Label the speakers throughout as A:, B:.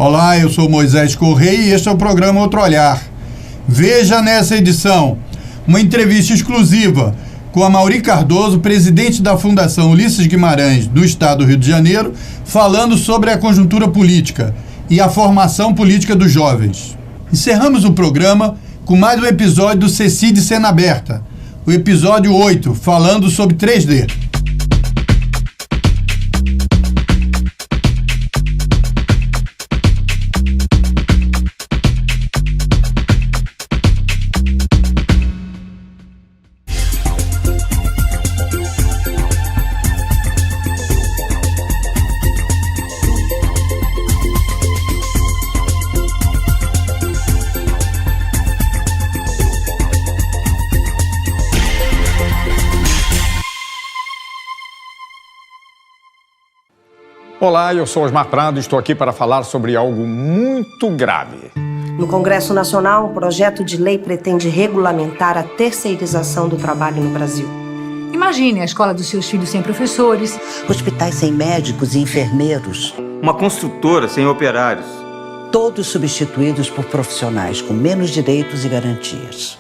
A: Olá, eu sou Moisés Correia e este é o programa Outro Olhar. Veja nessa edição uma entrevista exclusiva com Amaury Cardoso, presidente da Fundação Ulisses Guimarães do Estado do Rio de Janeiro, falando sobre a conjuntura política e a formação política dos jovens. Encerramos o programa com mais um episódio do CECID Cena Aberta, o episódio 8, falando sobre 3D.
B: Olá, eu sou Osmar Prado e estou aqui para falar sobre algo muito grave.
C: No Congresso Nacional, um projeto de lei pretende regulamentar a terceirização do trabalho no Brasil.
D: Imagine a escola dos seus filhos sem professores,
E: hospitais sem médicos e enfermeiros,
F: uma construtora sem operários.
E: Todos substituídos por profissionais com menos direitos e garantias.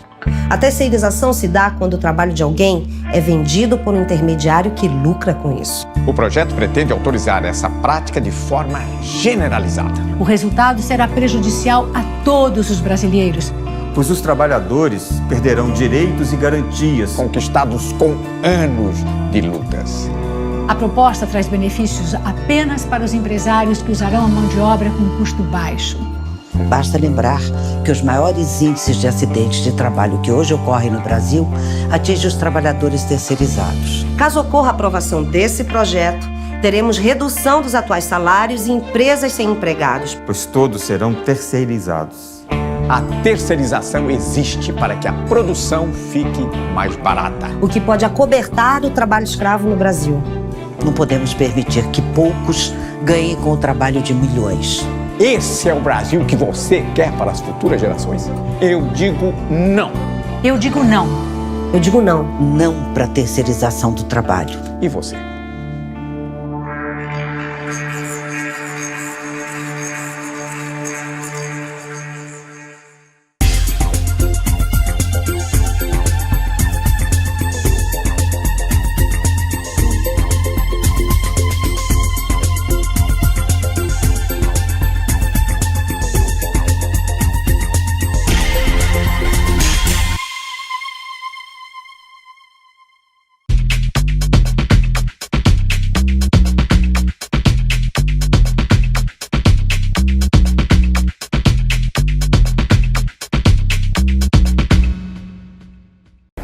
C: A terceirização se dá quando o trabalho de alguém é vendido por um intermediário que lucra com isso.
B: O projeto pretende autorizar essa prática de forma generalizada.
D: O resultado será prejudicial a todos os brasileiros,
F: pois os trabalhadores perderão direitos e garantias
B: conquistados com anos de lutas.
D: A proposta traz benefícios apenas para os empresários que usarão a mão de obra com custo baixo.
E: Basta lembrar que os maiores índices de acidentes de trabalho que hoje ocorrem no Brasil atingem os trabalhadores terceirizados.
C: Caso ocorra a aprovação desse projeto, teremos redução dos atuais salários e empresas sem empregados,
F: pois todos serão terceirizados.
B: A terceirização existe para que a produção fique mais barata,
C: o que pode acobertar o trabalho escravo no Brasil.
E: Não podemos permitir que poucos ganhem com o trabalho de milhões.
B: Esse é o Brasil que você quer para as futuras gerações? Eu digo não.
D: Eu digo não.
C: Eu digo não.
E: Não para a terceirização do trabalho.
B: E você?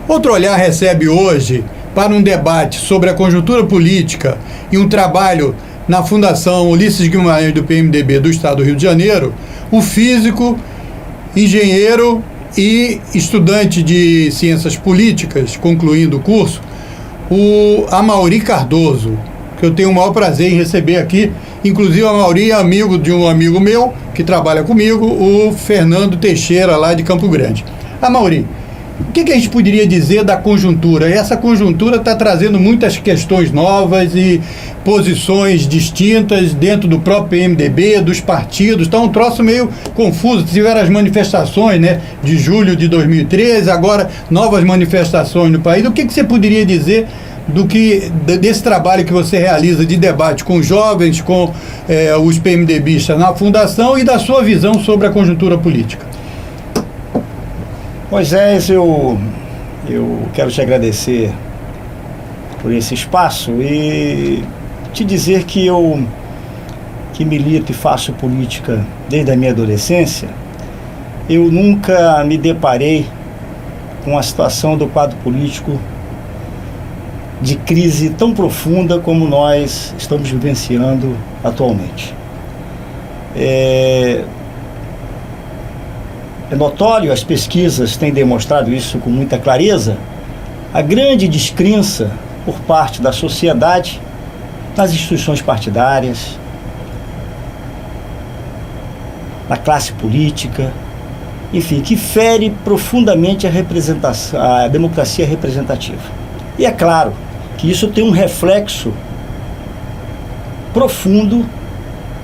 A: Outro Olhar recebe hoje, para um debate sobre a conjuntura política e um trabalho na Fundação Ulisses Guimarães do PMDB do Estado do Rio de Janeiro, o físico, engenheiro e estudante de ciências políticas, concluindo o curso, o Amaury Cardoso, que eu tenho o maior prazer em receber aqui. Inclusive, o Amaury é amigo de um amigo meu que trabalha comigo, o Fernando Teixeira, lá de Campo Grande. Amaury, o que a gente poderia dizer da conjuntura? Essa conjuntura está trazendo muitas questões novas e posições distintas dentro do próprio PMDB, dos partidos. Está um troço meio confuso. Tiveram as manifestações, né, de julho de 2013, agora novas manifestações no país. O que você poderia dizer desse trabalho que você realiza de debate com jovens, com os PMDBistas na Fundação e da sua visão sobre a conjuntura política?
G: Moisés, eu quero te agradecer por esse espaço e te dizer que eu que milito e faço política desde a minha adolescência, eu nunca me deparei com a situação do quadro político de crise tão profunda como nós estamos vivenciando atualmente. É notório, as pesquisas têm demonstrado isso com muita clareza, a grande descrença por parte da sociedade nas instituições partidárias, na classe política, enfim, que fere profundamente a democracia representativa. E é claro que isso tem um reflexo profundo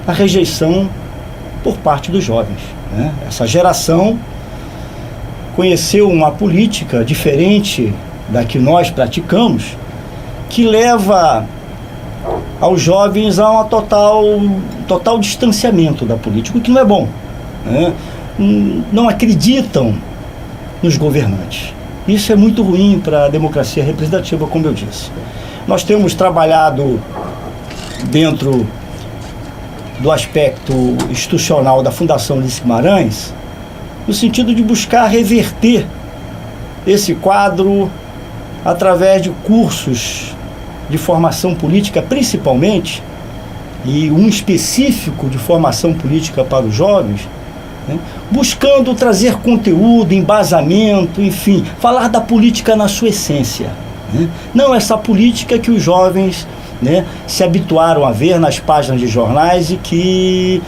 G: na rejeição por parte dos jovens, né? Essa geração conheceu uma política diferente da que nós praticamos, que leva aos jovens a um total distanciamento da política, o que não é bom, né? Não acreditam nos governantes. Isso é muito ruim para a democracia representativa, como eu disse. Nós temos trabalhado dentro do aspecto institucional da Fundação Ulisses Guimarães, no sentido de buscar reverter esse quadro através de cursos de formação política, principalmente, e um específico de formação política para os jovens, né, buscando trazer conteúdo, embasamento, enfim, falar da política na sua essência, né? Não essa política que os jovens, né, se habituaram a ver nas páginas de jornais e que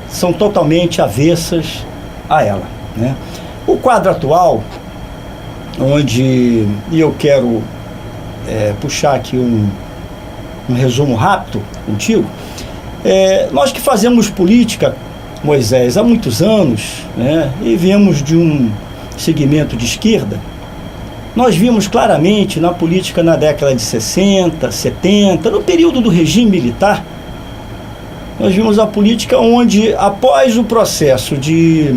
G: são totalmente avessas a ela, né? O quadro atual, onde eu quero puxar aqui um resumo rápido contigo, nós que fazemos política, Moisés, há muitos anos, né, e viemos de um segmento de esquerda, nós vimos claramente na política na década de 60, 70, no período do regime militar, nós vimos a política onde, após o processo de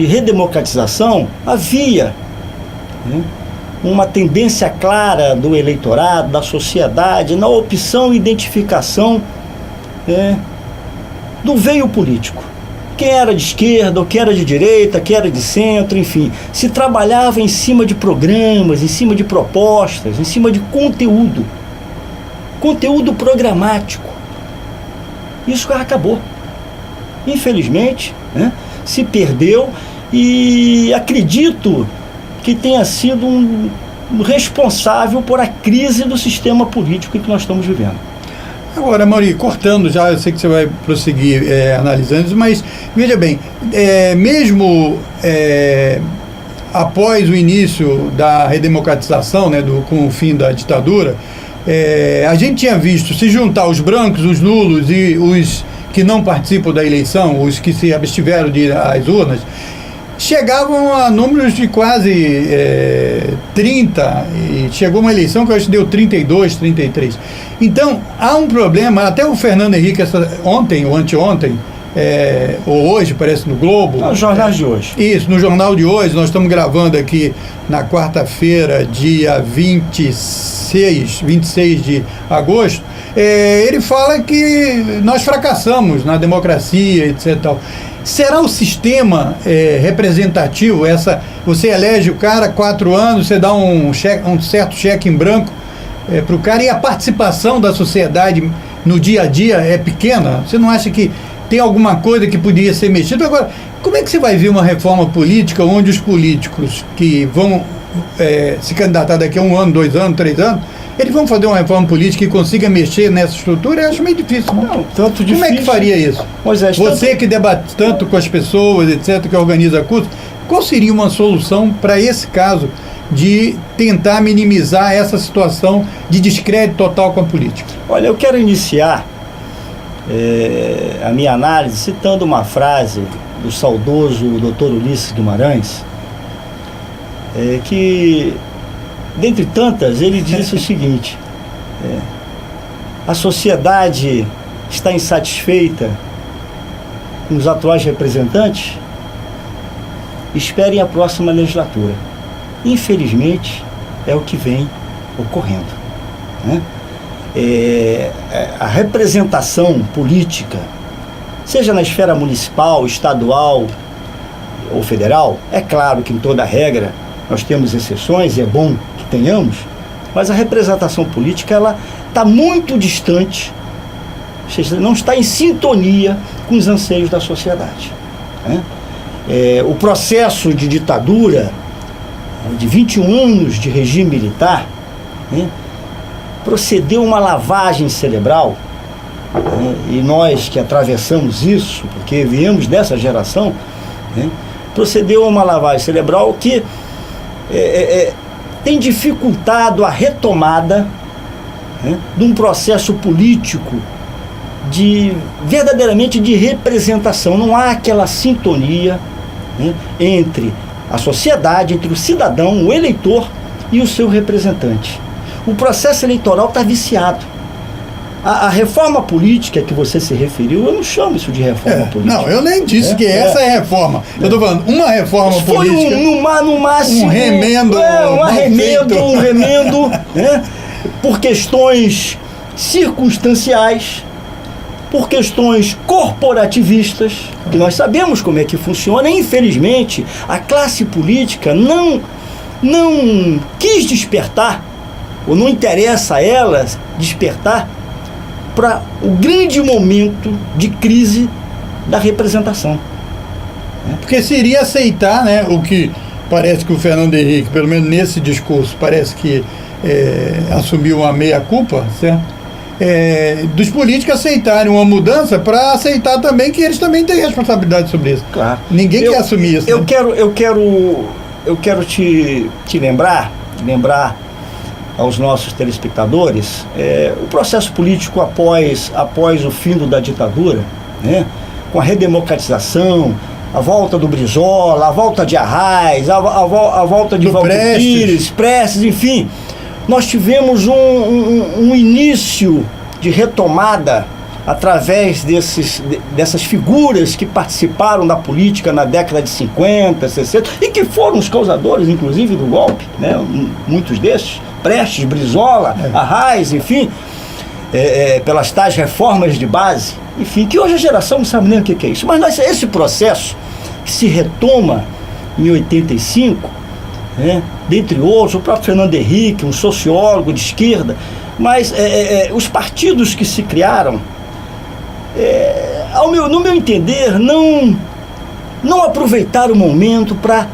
G: redemocratização, havia, né, uma tendência clara do eleitorado, da sociedade, na opção e identificação, do veio político. Quem era de esquerda, ou quem era de direita, quem era de centro, enfim, se trabalhava em cima de programas, em cima de propostas, em cima de conteúdo programático. Isso acabou. Infelizmente, né, se perdeu, e acredito que tenha sido um responsável por a crise do sistema político que nós estamos vivendo.
A: Agora, Mauri, cortando já, eu sei que você vai prosseguir analisando isso, mas veja bem, mesmo após o início da redemocratização, né, com o fim da ditadura, a gente tinha visto se juntar os brancos, os nulos e os que não participam da eleição, os que se abstiveram de ir às urnas, chegavam a números de quase 30, e chegou uma eleição que eu acho que deu 32, 33. Então, há um problema, até o Fernando Henrique, ontem ou anteontem, ou hoje, parece no Globo.
G: Nos jornais de hoje.
A: Isso, no jornal de hoje, nós estamos gravando aqui na quarta-feira, dia 26 de agosto, ele fala que nós fracassamos na democracia, etc. Tal. Será o sistema representativo, você elege o cara 4 anos, você dá um certo cheque em branco para o cara, e a participação da sociedade no dia a dia é pequena? Você não acha que tem alguma coisa que poderia ser mexida? Agora, como é que você vai ver uma reforma política onde os políticos que vão se candidatar daqui a 1 ano, 2 anos, 3 anos, eles vão fazer uma reforma política que consiga mexer nessa estrutura? Eu acho meio difícil.
G: Não, tanto difícil.
A: Como é que faria isso?
G: Moisés,
A: você que debate tanto com as pessoas, etc., que organiza cursos, qual seria uma solução para esse caso de tentar minimizar essa situação de descrédito total com a política?
G: Olha, eu quero iniciar a minha análise citando uma frase do saudoso Dr. Ulisses Guimarães, que, dentre tantas, ele disse o seguinte: a sociedade está insatisfeita com os atuais representantes? Esperem a próxima legislatura. Infelizmente, é o que vem ocorrendo, né? A representação política, seja na esfera municipal, estadual ou federal, é claro que em toda regra nós temos exceções, e é bom que tenhamos, mas a representação política, ela está muito distante, ou seja, não está em sintonia com os anseios da sociedade, né? O processo de ditadura, de 21 anos de regime militar, né, procedeu uma lavagem cerebral, né, e nós que atravessamos isso, porque viemos dessa geração, né, procedeu uma lavagem cerebral que tem dificultado a retomada, né, de um processo político verdadeiramente de representação. Não há aquela sintonia, né, entre a sociedade, entre o cidadão, o eleitor e o seu representante. O processo eleitoral está viciado. A reforma política que você se referiu, eu não chamo isso de reforma política.
A: Não, eu nem disse que essa é a reforma. Eu estou falando, uma reforma política...
G: Foi no máximo...
A: Um remendo.
G: Um remendo, né, por questões circunstanciais, por questões corporativistas, que nós sabemos como é que funciona. E, infelizmente, a classe política não quis despertar, ou não interessa a ela despertar, para o grande momento de crise da representação.
A: Porque seria aceitar, né, o que parece que o Fernando Henrique, pelo menos nesse discurso, parece que assumiu uma meia-culpa, certo? Dos políticos aceitarem uma mudança para aceitar também que eles também têm responsabilidade sobre isso.
G: Claro.
A: Ninguém quer assumir isso.
G: Eu quero te lembrar aos nossos telespectadores, o processo político após o fim da ditadura, né, com a redemocratização, a volta do Brizola, a volta de Arraes, a volta de Walter Pires, Prestes, enfim, nós tivemos um início de retomada através dessas figuras que participaram da política na década de 50, 60, e que foram os causadores, inclusive, do golpe, né, muitos desses, Prestes, Brizola, Arraes, enfim, pelas tais reformas de base, enfim, que hoje a geração não sabe nem o que é isso. Mas esse processo que se retoma em 85, né, dentre outros, o próprio Fernando Henrique, um sociólogo de esquerda, mas os partidos que se criaram, no meu entender, não aproveitaram o momento para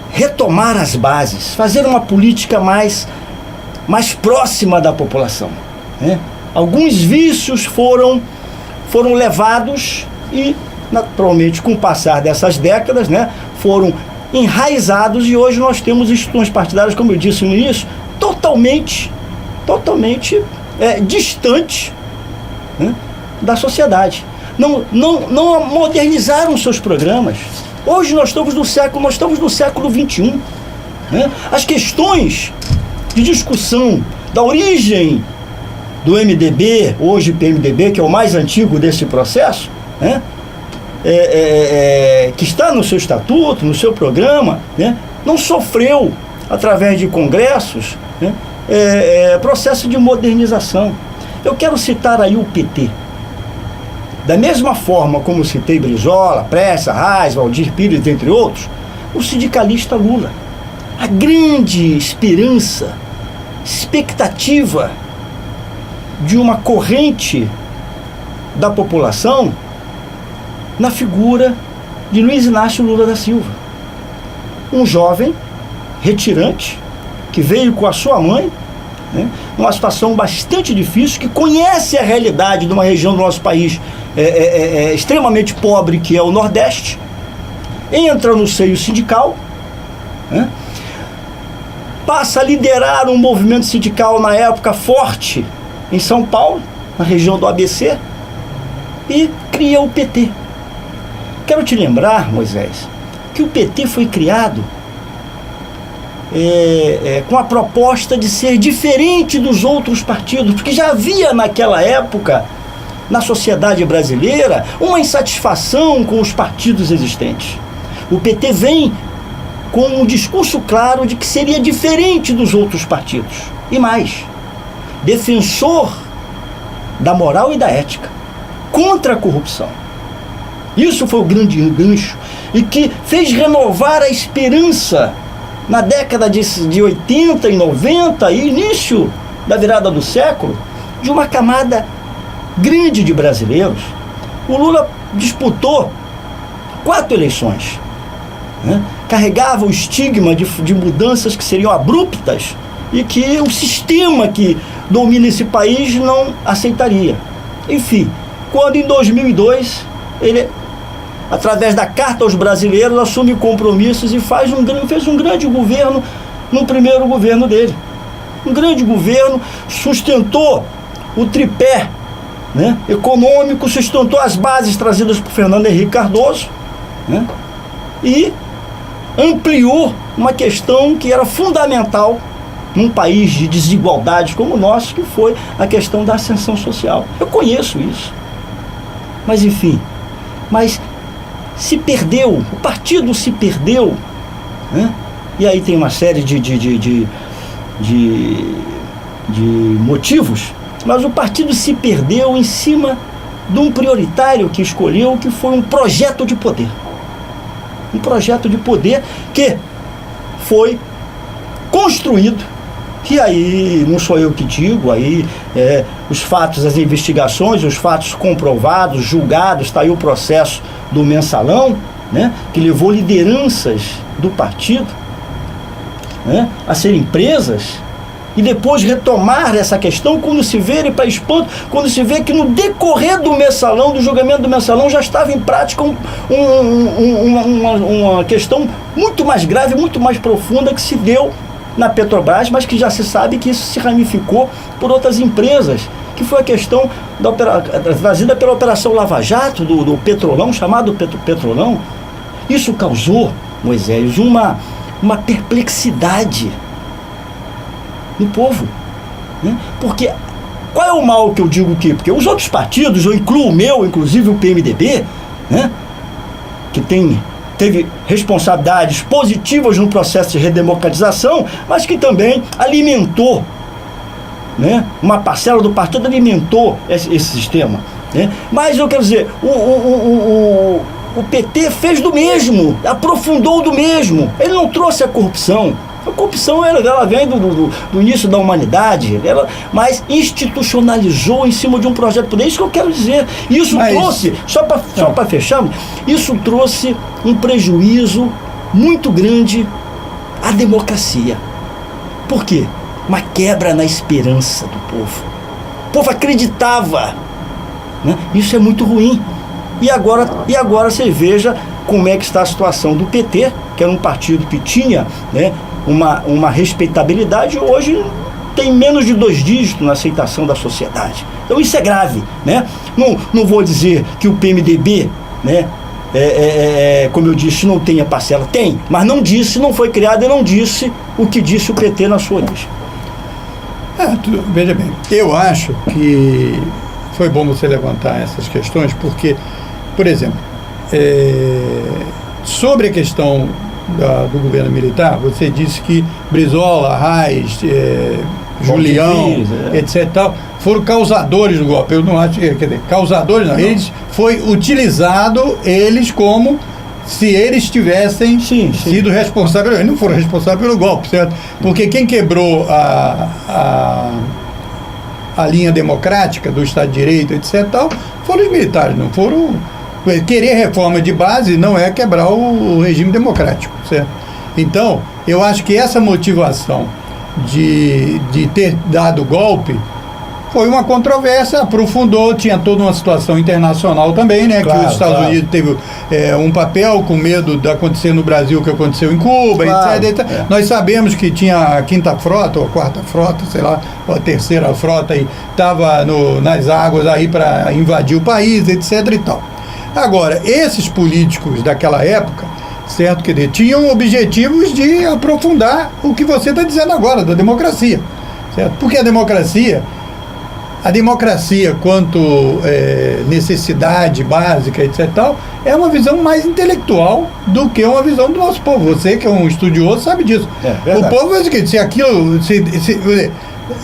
G: retomar as bases, fazer uma política mais próxima da população, né? Alguns vícios foram levados e, naturalmente, com o passar dessas décadas, né, foram enraizados, e hoje nós temos instituições partidárias, como eu disse no início, totalmente distantes, né, da sociedade. Não modernizaram seus programas. Hoje nós estamos no século XXI. Né? As questões de discussão da origem do MDB, hoje PMDB, que é o mais antigo desse processo, né? Que está no seu estatuto, no seu programa, né? Não sofreu, através de congressos, né, processo de modernização. Eu quero citar aí o PT. Da mesma forma como citei Brizola, Prestes, Arraes, Waldir Pires, entre outros, o sindicalista Lula. A grande esperança, expectativa de uma corrente da população na figura de Luiz Inácio Lula da Silva. Um jovem retirante que veio com a sua mãe, né, numa situação bastante difícil, que conhece a realidade de uma região do nosso país extremamente pobre, que é o Nordeste, entra no seio sindical, né, passa a liderar um movimento sindical na época forte em São Paulo, na região do ABC, e cria o PT. Quero te lembrar, Moisés, que o PT foi criado com a proposta de ser diferente dos outros partidos, porque já havia naquela época, na sociedade brasileira, uma insatisfação com os partidos existentes. O PT vem com um discurso claro de que seria diferente dos outros partidos. E mais, defensor da moral e da ética, contra a corrupção. Isso foi o grande gancho, e que fez renovar a esperança na década de 80 e 90 e início da virada do século, de uma camada grande de brasileiros. O Lula disputou 4 eleições, né? Carregava o estigma de mudanças que seriam abruptas e que o sistema que domina esse país não aceitaria. Enfim, quando em 2002 ele, através da Carta aos Brasileiros, assume compromissos e fez um grande governo no primeiro governo dele. Um grande governo, sustentou o tripé né, econômico, sustentou as bases trazidas por Fernando Henrique Cardoso, né, e ampliou uma questão que era fundamental num país de desigualdades como o nosso, que foi a questão da ascensão social. Eu conheço isso. Mas, enfim, se perdeu, o partido se perdeu, né? E aí tem uma série de motivos, mas o partido se perdeu em cima de um prioritário que escolheu, que foi um projeto de poder. Um projeto de poder que foi construído, e aí não sou eu que digo, aí os fatos, as investigações, os fatos comprovados, julgados, está aí o processo do Mensalão, né, que levou lideranças do partido, né, a serem presas, e depois retomar essa questão quando se vê, para espanto, quando se vê que no decorrer do Mensalão, do julgamento do Mensalão, já estava em prática uma questão muito mais grave, muito mais profunda, que se deu na Petrobras, mas que já se sabe que isso se ramificou por outras empresas, que foi a questão trazida pela Operação Lava Jato, do Petrolão, chamado Petrolão. Isso causou, Moisés, uma perplexidade no povo, né? Porque qual é o mal que eu digo que? Porque os outros partidos, eu incluo o meu, inclusive o PMDB, né, que teve responsabilidades positivas no processo de redemocratização, mas que também alimentou, né, uma parcela do partido alimentou esse sistema, né? Mas eu quero dizer, o PT fez do mesmo, aprofundou do mesmo, ele não trouxe a corrupção. A corrupção ela vem do início da humanidade, mas institucionalizou em cima de um projeto. Por isso que eu quero dizer. Isso trouxe, só para fechar, isso trouxe um prejuízo muito grande à democracia. Por quê? Uma quebra na esperança do povo. O povo acreditava, né? Isso é muito ruim. E agora você veja como é que está a situação do PT, que era um partido que tinha, né, uma respeitabilidade, hoje tem menos de 2 dígitos na aceitação da sociedade. Então isso é grave, né? Não vou dizer que o PMDB, né, como eu disse, não tem a parcela. Tem, mas não foi criado e não disse o que disse o PT na sua origem.
A: Veja bem, eu acho que foi bom você levantar essas questões, porque, por exemplo, sobre a questão do governo militar, você disse que Brizola, Reis, Julião, etc. tal, foram causadores do golpe. Eu não acho, quer dizer, causadores não. Eles foi utilizado eles como se eles tivessem sido responsáveis. Eles não foram responsáveis pelo golpe, certo? Porque quem quebrou a linha democrática do Estado de Direito, etc. tal, foram os militares, não foram. Querer reforma de base não é quebrar o regime democrático, certo? Então, eu acho que essa motivação de ter dado golpe foi uma controvérsia, aprofundou, tinha toda uma situação internacional também, né? Claro, que os Estados Unidos teve um papel com medo de acontecer no Brasil o que aconteceu em Cuba, etc. Nós sabemos que tinha a 5ª frota, ou a 4ª frota, sei lá, ou a 3ª frota aí, estava nas águas aí para invadir o país, etc. e tal. Agora, esses políticos daquela época, certo, quer dizer, tinham objetivos de aprofundar o que você está dizendo agora, da democracia, certo? Porque a democracia quanto necessidade básica, etc. tal, é uma visão mais intelectual do que uma visão do nosso povo. Você, que é um estudioso, sabe disso. O povo é o seguinte, se aquilo...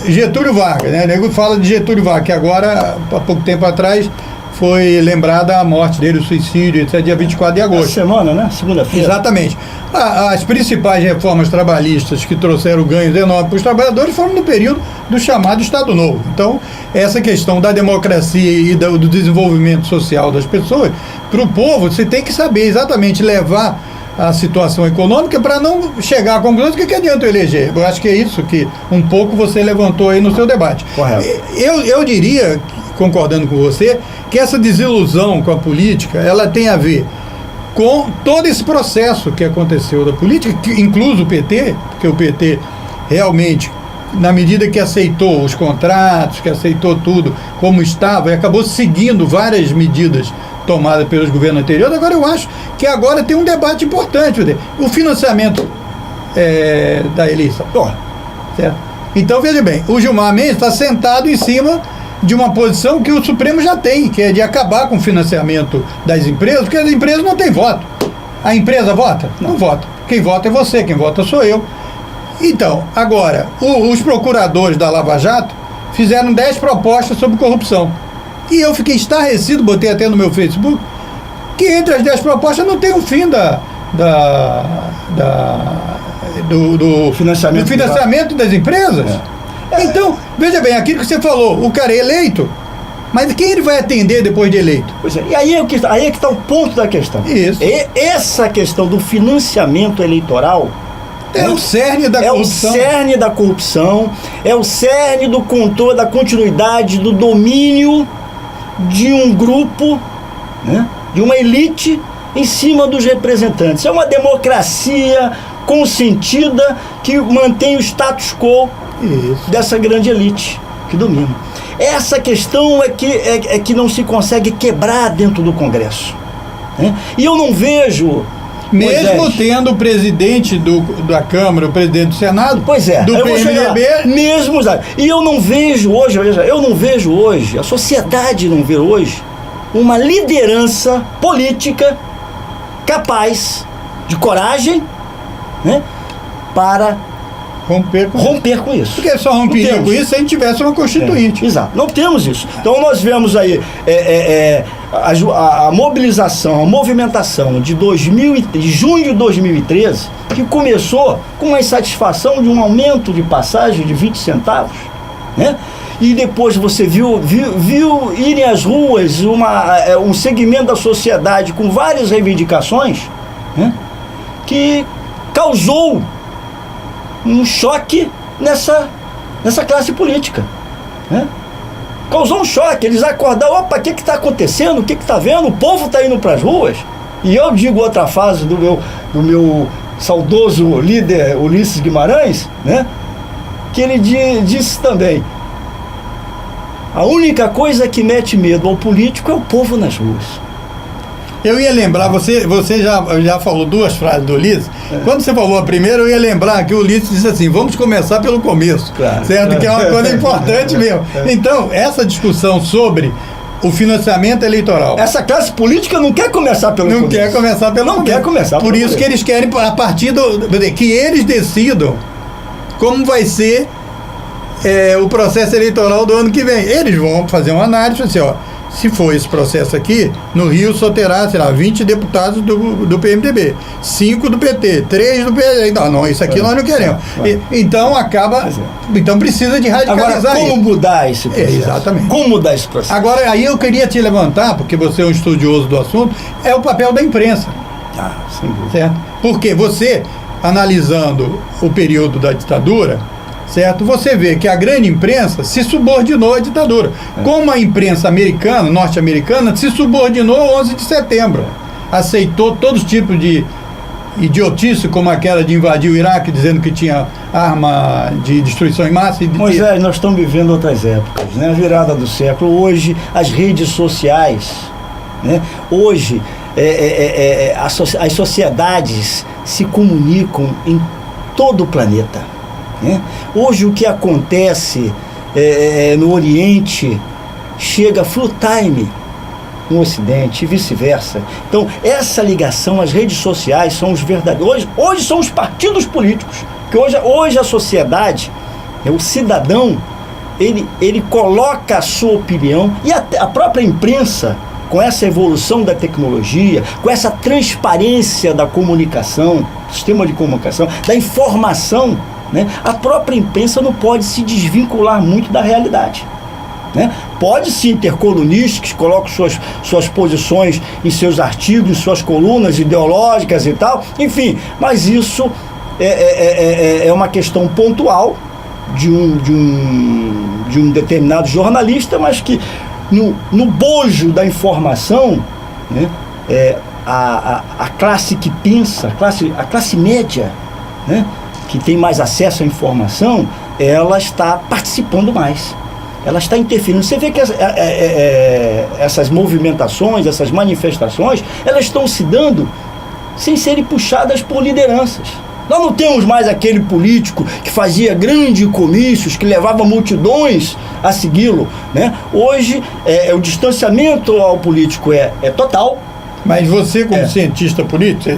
A: Getúlio Vargas, né? O nego fala de Getúlio Vargas, que agora, há pouco tempo atrás, foi lembrada a morte dele, o suicídio, etc., dia 24 de agosto.
G: Essa semana, né? Segunda-feira.
A: Exatamente. As principais reformas trabalhistas que trouxeram ganhos enormes para os trabalhadores foram no período do chamado Estado Novo. Então, essa questão da democracia e do desenvolvimento social das pessoas, para o povo, você tem que saber exatamente levar a situação econômica para não chegar à conclusão de que adianta eu eleger. Eu acho que é isso que um pouco você levantou aí no seu debate.
G: Correto.
A: Eu diria, concordando com você, que essa desilusão com a política, ela tem a ver com todo esse processo que aconteceu da política, incluso o PT, porque o PT realmente na medida que aceitou os contratos, que aceitou tudo como estava, e acabou seguindo várias medidas tomadas pelos governos anteriores. Agora eu acho que agora tem um debate importante, o financiamento da eleição. Certo? Então, veja bem, o Gilmar Mendes está sentado em cima de uma posição que o Supremo já tem, que é de acabar com o financiamento das empresas, porque as empresas não têm voto. A empresa vota? Não vota. Quem vota é você, quem vota sou eu. Então, agora, os procuradores da Lava Jato fizeram 10 propostas sobre corrupção. E eu fiquei estarrecido, botei até no meu Facebook, que entre as 10 propostas não tem o fim do financiamento das empresas. Então, veja bem, aquilo que você falou, o cara é eleito, mas quem ele vai atender depois de eleito?
G: Pois é, e aí é que está o ponto da questão.
A: Isso.
G: Essa questão do financiamento eleitoral
A: é o cerne da corrupção.
G: É o cerne da corrupção, é o cerne do controle, da continuidade, do domínio de um grupo, né, de uma elite em cima dos representantes. É uma democracia consentida que mantém o status quo dessa grande elite que domina. Essa questão é que não se consegue quebrar dentro do Congresso, né? E eu não vejo...
A: Mesmo tendo o presidente da Câmara, o presidente do Senado, do PMDB...
G: Mesmo, e eu não vejo hoje, a sociedade não vê hoje uma liderança política capaz de coragem, né, para romper com isso.
A: Porque só romperia com isso se a gente tivesse uma constituinte.
G: Exato, não temos isso. Então nós vemos aí a mobilização, a movimentação de junho de 2013, que começou com uma insatisfação de um aumento de passagem de 20 centavos, né? E depois você viu irem às ruas um segmento da sociedade com várias reivindicações, né, que causou um choque nessa classe política, né? Causou um choque, eles acordaram, opa, o que está acontecendo, o que está vendo, o povo está indo para as ruas. E eu digo outra frase do meu saudoso líder Ulisses Guimarães, né, que ele disse também: a única coisa que mete medo ao político é o povo nas ruas.
A: Eu ia lembrar, você já falou duas frases do Ulisses. Quando você falou a primeira, eu ia lembrar que o Ulisses disse assim: vamos começar pelo começo, certo? Que é uma coisa importante mesmo. Então, essa discussão sobre o financiamento eleitoral,
G: essa classe política não quer começar pelo começo.
A: Não quer começar pelo começo.
G: Quer começar
A: Por isso que eles querem, a partir que eles decidam como vai ser o processo eleitoral do ano que vem. Eles vão fazer uma análise assim, ó, se for esse processo aqui, no Rio só terá, sei lá, 20 deputados do PMDB, 5 do PT, 3 do PT. Não, isso aqui nós não queremos. Então acaba. Então precisa de radicalizar.
G: Agora, como mudar esse processo?
A: Exatamente.
G: Como mudar esse processo?
A: Agora, aí eu queria te levantar, porque você é um estudioso do assunto, é o papel da imprensa.
G: Sem dúvida.
A: Certo? Porque você, analisando o período da ditadura, certo? Você vê que a grande imprensa se subordinou à ditadura. Como a imprensa americana, norte-americana, se subordinou ao 11 de setembro. Aceitou todos os tipos de idiotice, como aquela de invadir o Iraque, dizendo que tinha arma de destruição em massa.
G: Moisés, nós estamos vivendo outras épocas, né? A virada do século. Hoje, as redes sociais, né? Hoje, as sociedades se comunicam em todo o planeta. Hoje o que acontece no Oriente chega full time no Ocidente e vice-versa. Então essa ligação, as redes sociais são os verdadeiros. Hoje são os partidos políticos, porque hoje a sociedade, o cidadão, ele coloca a sua opinião, e a própria imprensa, com essa evolução da tecnologia, com essa transparência da comunicação, sistema de comunicação, da informação, né? A própria imprensa não pode se desvincular muito da realidade, né? Pode sim ter colunistas que colocam suas posições em seus artigos, em suas colunas ideológicas e tal, enfim, mas isso é uma questão pontual de um determinado jornalista, mas que no bojo da informação, né, a classe que pensa, a classe média, né, que tem mais acesso à informação, ela está participando mais. Ela está interferindo. Você vê que essas movimentações, essas manifestações, elas estão se dando sem serem puxadas por lideranças. Nós não temos mais aquele político que fazia grandes comícios, que levava multidões a segui-lo, né? Hoje, o distanciamento ao político é total.
A: Mas você, como cientista político,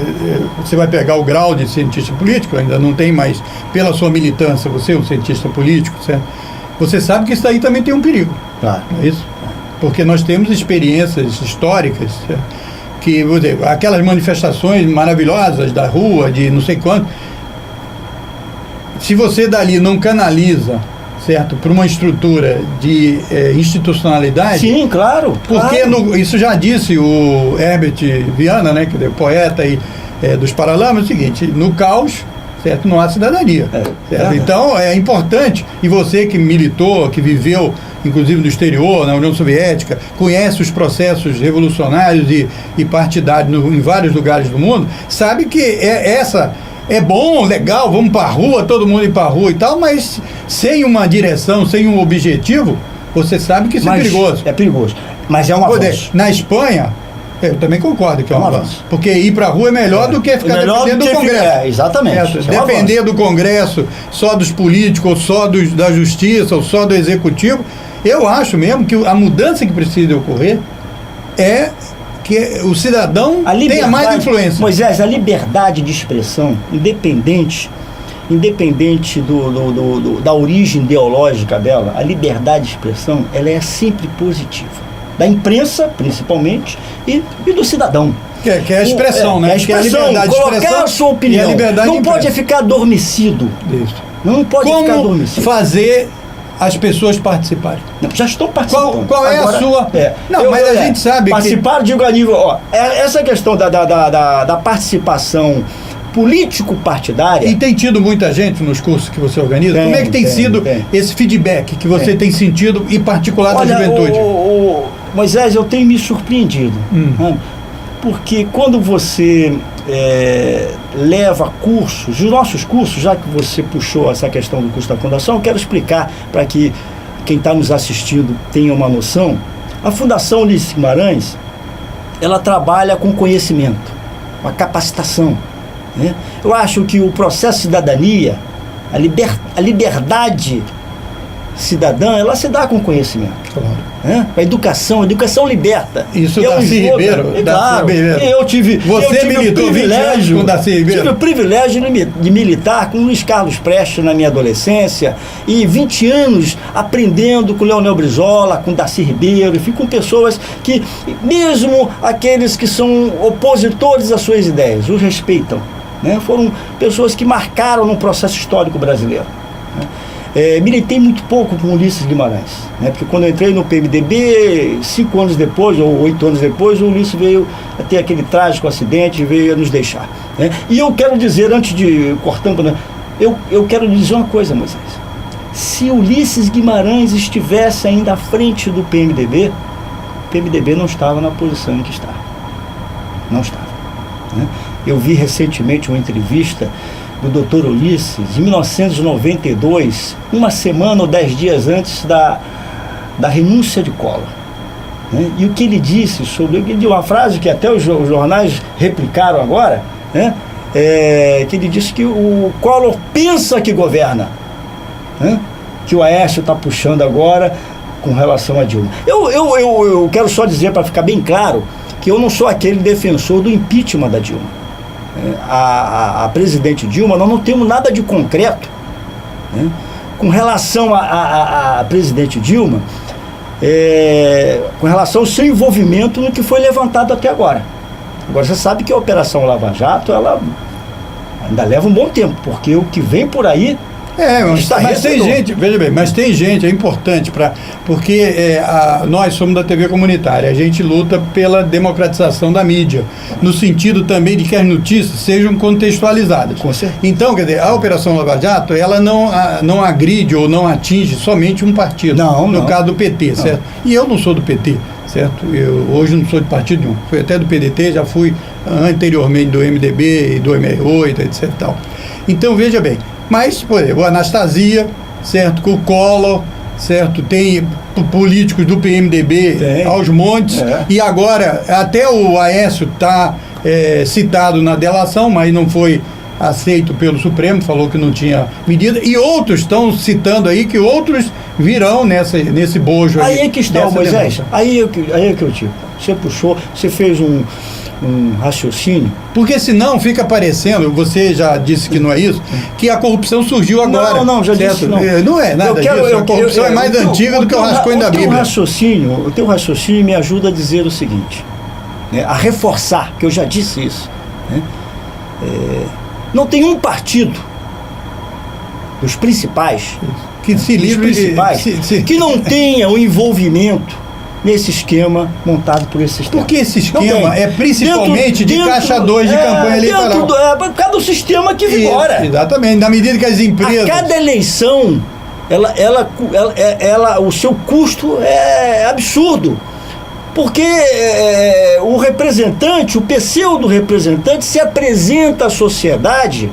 A: você vai pegar o grau de cientista político, ainda não tem mais, pela sua militância, você é um cientista político, certo? Você sabe que isso aí também tem um perigo.
G: Claro.
A: Não é isso? Porque nós temos experiências históricas, certo? Que, vou dizer, aquelas manifestações maravilhosas da rua, de não sei quanto, se você dali não canaliza, certo, para uma estrutura de institucionalidade...
G: Sim, claro.
A: Porque isso já disse o Herbert Viana, né, que é poeta dos Paralamas, é o seguinte: no caos, certo, não há cidadania. Certo? Então é importante, e você que militou, que viveu inclusive no exterior, na União Soviética, conhece os processos revolucionários e partidários em vários lugares do mundo, sabe que é bom, legal, vamos para a rua, todo mundo ir para a rua e tal, mas sem uma direção, sem um objetivo, você sabe que isso é perigoso.
G: É perigoso, mas é um avanço.
A: Na Espanha, eu também concordo que é um avanço. Porque ir para a rua é melhor do que ficar dependendo do Congresso.
G: Exatamente.
A: Depender do Congresso, só dos políticos, ou só da Justiça, ou só do Executivo. Eu acho mesmo que a mudança que precisa ocorrer é que o cidadão tenha mais influência.
G: Moisés, a liberdade de expressão, independente da origem ideológica dela, a liberdade de expressão, ela é sempre positiva. Da imprensa, principalmente, e do cidadão.
A: Que é a expressão, né?
G: É a expressão, colocar a sua opinião. Não pode ficar adormecido.
A: Isso.
G: Não pode ficar adormecido.
A: Como fazer as pessoas participarem?
G: Não, já estão participando.
A: Qual é agora, a sua... Não, mas a gente sabe
G: participar,
A: que...
G: digo a nível... essa questão da participação político-partidária...
A: E tem tido muita gente nos cursos que você organiza? Como é que tem sido esse feedback que você tem sentido, em particular da juventude?
G: Moisés, eu tenho me surpreendido. Porque quando você leva cursos, os nossos cursos, já que você puxou essa questão do curso da Fundação, eu quero explicar para que quem está nos assistindo tenha uma noção. A Fundação Ulisses Guimarães, ela trabalha com conhecimento, com a capacitação, né? Eu acho que o processo de cidadania, a liberdade cidadã, ela se dá com conhecimento.
A: Claro.
G: A educação liberta.
A: Isso, Darcy Ribeiro.
G: Claro. Eu tive
A: militou 20 anos com Darcy Ribeiro?
G: Tive o privilégio de militar com Luiz Carlos Prestes na minha adolescência, e 20 anos aprendendo com Leonel Brizola, com Darcy Ribeiro, e fui com pessoas que, mesmo aqueles que são opositores às suas ideias, os respeitam, né? Foram pessoas que marcaram no processo histórico brasileiro, né? Militei muito pouco com Ulisses Guimarães, né? Porque quando eu entrei no PMDB, 5 anos depois, ou 8 anos depois, o Ulisses veio a ter aquele trágico acidente e veio a nos deixar, né? E eu quero dizer, antes de cortando, né, eu quero dizer uma coisa, Moisés. Se Ulisses Guimarães estivesse ainda à frente do PMDB, o PMDB não estava na posição em que está. Não estava, né? Eu vi recentemente uma entrevista do Dr. Ulisses, em 1992, uma semana ou 10 dias antes da renúncia de Collor, né? E o que ele disse sobre... Ele disse uma frase que até os jornais replicaram agora, né? Que ele disse que o Collor pensa que governa, né? Que o Aécio está puxando agora com relação a Dilma. Eu quero só dizer, para ficar bem claro, que eu não sou aquele defensor do impeachment da Dilma. A presidente Dilma, nós não temos nada de concreto, né? Com relação a presidente Dilma, com relação ao seu envolvimento no que foi levantado até agora. Agora, você sabe que a Operação Lava Jato, ela ainda leva um bom tempo, porque o que vem por aí...
A: mas tem gente, veja bem, mas tem gente, é importante, porque nós somos da TV comunitária, a gente luta pela democratização da mídia, no sentido também de que as notícias sejam contextualizadas.
G: Com certeza.
A: Então, quer dizer, a Operação Lava Jato, ela não agride ou não atinge somente um partido, no caso do PT, certo? E eu não sou do PT, certo? Eu hoje não sou de partido nenhum, fui até do PDT, já fui anteriormente do MDB e do MR8, etc. Tal. Então, veja bem, mas, por exemplo, a Anastasia, certo, com o Collor, certo, tem políticos do PMDB aos montes, e agora até o Aécio está citado na delação, mas não foi aceito pelo Supremo, falou que não tinha medida, e outros estão citando aí que outros virão nesse bojo aí.
G: Aí é que está o Moisés, aí é que eu digo. Você puxou, você fez um raciocínio.
A: Porque senão fica parecendo, você já disse que não é isso, que a corrupção surgiu agora.
G: Não, já disse não.
A: Não é nada disso, a corrupção é mais antiga do que o rascunho da Bíblia.
G: O teu raciocínio me ajuda a dizer o seguinte, né, a reforçar, que eu já disse isso, né, não tem um partido dos principais
A: que se livre
G: que não tenha o envolvimento nesse esquema montado por esse sistema.
A: Porque esse esquema é principalmente de caixa 2 de campanha eleitoral.
G: Por causa do sistema que vigora.
A: Exatamente, na medida que as empresas...
G: A cada eleição, o seu custo é absurdo. Porque o representante, o pseudo-representante, se apresenta à sociedade,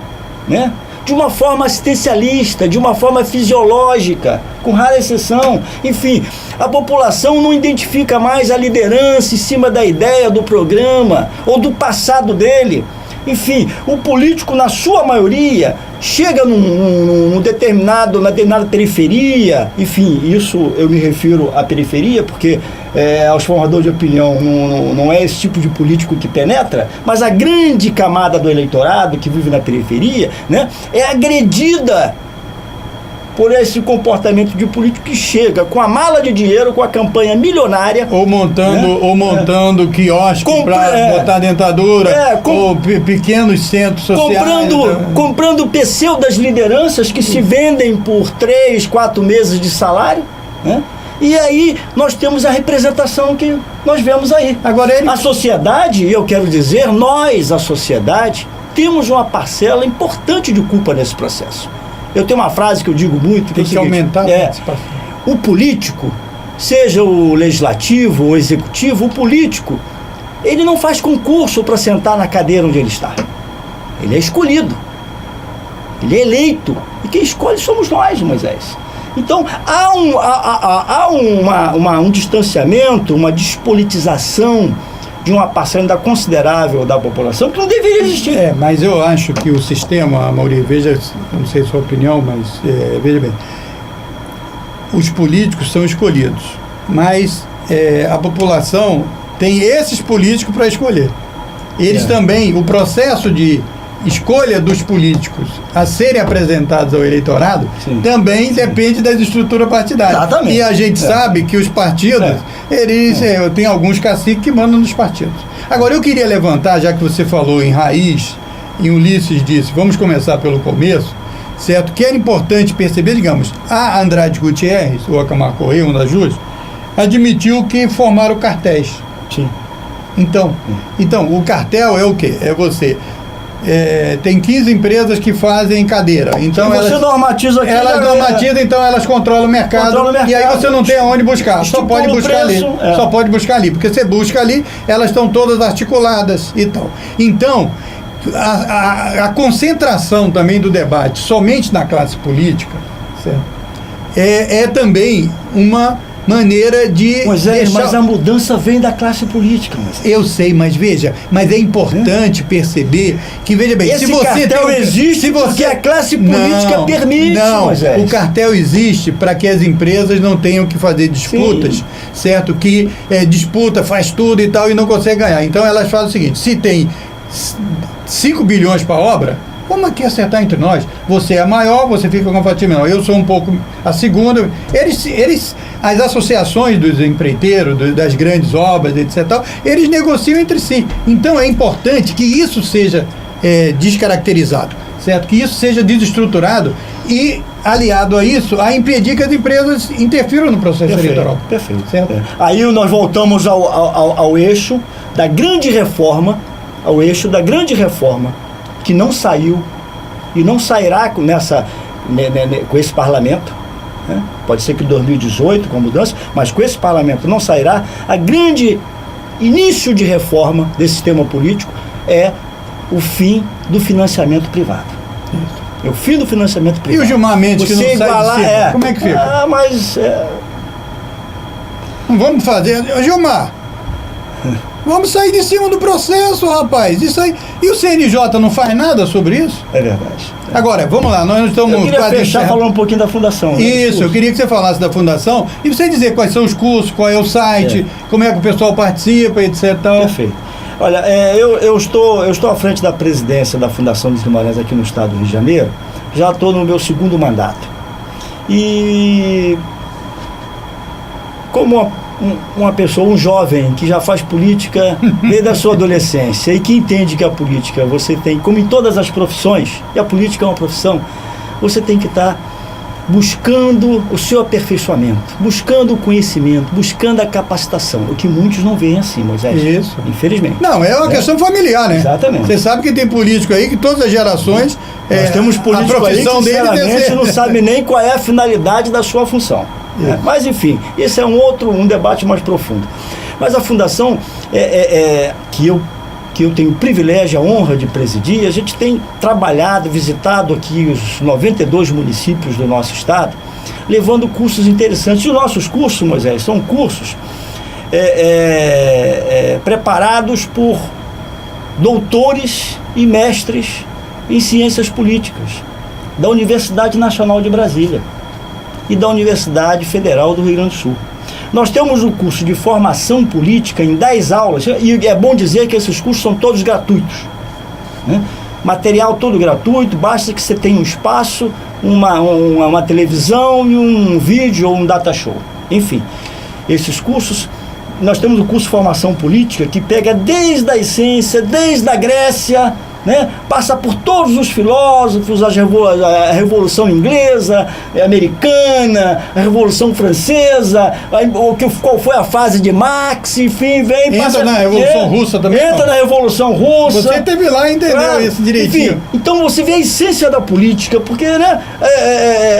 G: né, de uma forma assistencialista, de uma forma fisiológica, com rara exceção. Enfim, a população não identifica mais a liderança em cima da ideia do programa ou do passado dele. Enfim, o político, na sua maioria, chega na determinada periferia. Enfim, isso eu me refiro à periferia, porque aos formadores de opinião não é esse tipo de político que penetra, mas a grande camada do eleitorado que vive na periferia, né, é agredida por esse comportamento de político que chega com a mala de dinheiro, com a campanha milionária,
A: ou montando quiosque para botar dentadura, ou pequenos centros sociais,
G: comprando pseudas lideranças que se vendem por 3, 4 meses de salário, né? E aí nós temos a representação que nós vemos aí. Agora a sociedade, eu quero dizer, nós, a sociedade, temos uma parcela importante de culpa nesse processo. Eu tenho uma frase que eu digo muito,
A: tem que aumentar a participação.
G: O político, seja o legislativo ou o executivo, o político, ele não faz concurso para sentar na cadeira onde ele está. Ele é escolhido. Ele é eleito. E quem escolhe somos nós, Moisés. Então, há um distanciamento, uma despolitização de uma parcela ainda considerável da população que não deveria existir.
A: Mas eu acho que o sistema, Maurício, veja, não sei a sua opinião, mas veja bem, os políticos são escolhidos, mas a população tem esses políticos para escolher. Eles também, o processo de escolha dos políticos a serem apresentados ao eleitorado também depende das estruturas partidárias.
G: Exatamente.
A: E a gente sabe que os partidos, eles tem alguns caciques que mandam nos partidos. Agora, eu queria levantar, já que você falou em raiz, e Ulisses disse, vamos começar pelo começo, certo? Que era importante perceber, digamos, a Andrade Gutierrez, ou a Camargo Correia, uma das duas, admitiu que formaram cartéis.
G: Sim.
A: Então, o cartel é o quê? É você... tem 15 empresas que fazem cadeira. Então
G: você normatiza aqui.
A: Elas normatizam, então elas controlam o mercado. E aí você não tem aonde buscar. Só pode buscar ali. Só pode buscar ali. Porque você busca ali, elas estão todas articuladas e tal. Então, a concentração também do debate somente na classe política, certo? É também uma maneira de...
G: Mas a mudança vem da classe política.
A: Eu sei, mas veja, mas é importante perceber que, veja bem,
G: esse cartel existe porque a classe política permite.
A: O cartel existe para que as empresas não tenham que fazer disputas, certo? Que disputa, faz tudo e tal e não consegue ganhar. Então elas fazem o seguinte, se tem 5 bilhões para a obra, vamos aqui acertar entre nós. Você é maior, você fica com a fatia menor. Eu sou um pouco a segunda. As associações dos empreiteiros, das grandes obras, etc., eles negociam entre si. Então é importante que isso seja descaracterizado, certo? Que isso seja desestruturado e, aliado a isso, a impedir que as empresas interfiram no processo eleitoral.
G: Perfeito. Certo? Aí nós voltamos ao eixo da grande reforma, que não saiu e não sairá com esse parlamento, né? Pode ser que em 2018 com a mudança, mas com esse parlamento não sairá. A grande início de reforma desse sistema político é o fim do financiamento privado. É o fim do financiamento
A: E
G: privado.
A: o Gilmar Mendes que não sai de cima? Como é que fica? Não vamos fazer... Gilmar, vamos sair de cima do processo, rapaz. Isso aí... E o CNJ não faz nada sobre isso?
G: É verdade.
A: Agora, vamos lá, nós estamos...
G: Eu queria fechar falando um pouquinho da Fundação.
A: Isso, eu queria que você falasse da Fundação e você dizer quais são os cursos, qual é o site, como é que o pessoal participa, etc.
G: Perfeito. Olha, eu estou à frente da presidência da Fundação Luiz Guimarães aqui no estado do Rio de Janeiro, já estou no meu 2º mandato. E como uma pessoa, um jovem que já faz política desde a sua adolescência e que entende que a política você tem, como em todas as profissões, e a política é uma profissão, você tem que estar buscando o seu aperfeiçoamento, buscando o conhecimento, buscando a capacitação, o que muitos não veem assim, Moisés.
A: Isso.
G: Infelizmente.
A: Não, é uma questão familiar, né?
G: Exatamente.
A: Você sabe que tem político aí que todas as gerações...
G: Nós temos político
A: a profissão
G: aí que,
A: dele
G: sinceramente, não sabe nem qual é a finalidade da sua função. Né? Mas, enfim, esse é um debate mais profundo. Mas a Fundação, que eu tenho o privilégio, a honra de presidir, a gente tem trabalhado, visitado aqui os 92 municípios do nosso estado, levando cursos interessantes. E os nossos cursos, Moisés, são cursos preparados por doutores e mestres em ciências políticas da Universidade Nacional de Brasília e da Universidade Federal do Rio Grande do Sul. Nós temos um curso de formação política em 10 aulas, e é bom dizer que esses cursos são todos gratuitos, né? Material todo gratuito, basta que você tenha um espaço, uma televisão e um vídeo ou um data show. Enfim, esses cursos, nós temos o curso de formação política que pega desde a essência, desde a Grécia, né? Passa por todos os filósofos, a Revolução Inglesa, Americana, a Revolução Francesa, qual foi a fase de Marx, enfim,
A: entra na Revolução Russa também.
G: Entra na Revolução Russa.
A: Você teve lá e entendeu isso direitinho.
G: Enfim, então você vê a essência da política, porque, né,